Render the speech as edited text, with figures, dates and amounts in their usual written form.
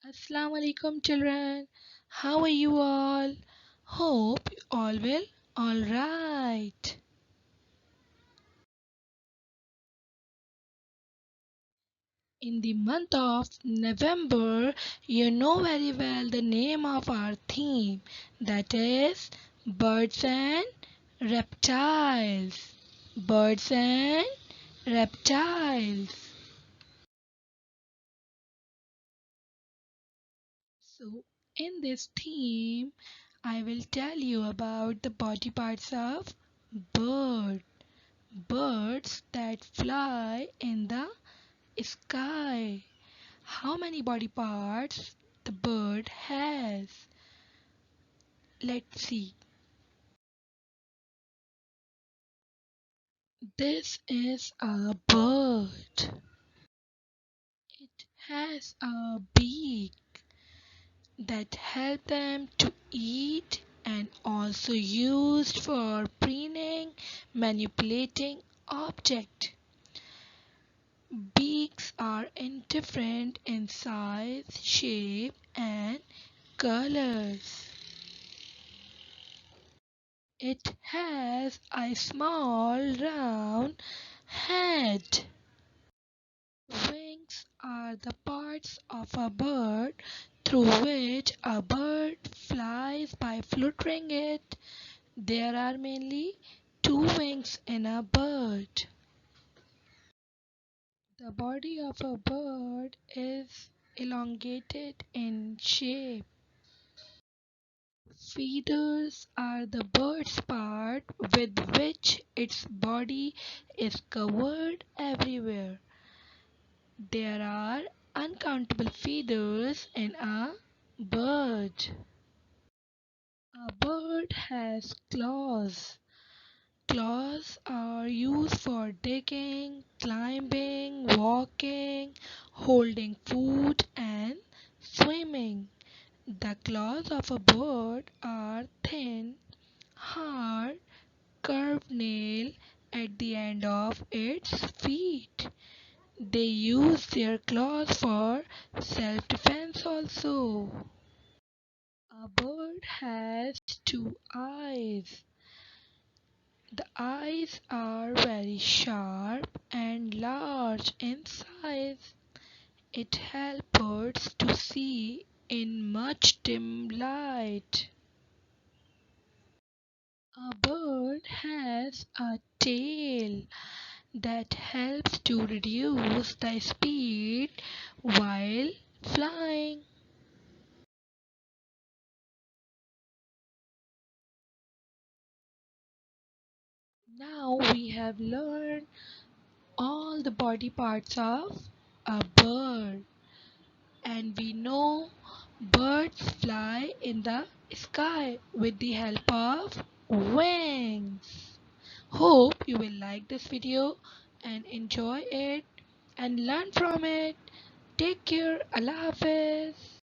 Assalamu alaikum children. How are you all? Hope you all well. All right. In the month of November, you know very well the name of our theme, that is birds and reptiles. Birds and reptiles. So, in this theme, I will tell you about the body parts of bird. Birds that fly in the sky. How many body parts the bird has? Let's see. This is a bird. It has a beak that help them to eat and also used for preening, manipulating object. Beaks are indifferent in size, shape and colors. It has a small round head. Wings are the parts of a bird through which a bird flies by fluttering it. There are mainly two wings in a bird. The body of a bird is elongated in shape. Feathers are the bird's part with which its body is covered everywhere. There are uncountable feathers in a bird. A bird has claws. Claws are used for digging, climbing, walking, holding food, and swimming. The claws of a bird are thin, hard, curved nail at the end of its feet. They use their claws for self-defense also. A bird has two eyes. The eyes are very sharp and large in size. It helps birds to see in much dim light. A bird has a tail that helps to reduce the speed while flying. Now we have learned all the body parts of a bird, and we know birds fly in the sky with the help of wings. Hope you will like this video and enjoy it and learn from it. Take care. Allah Hafiz.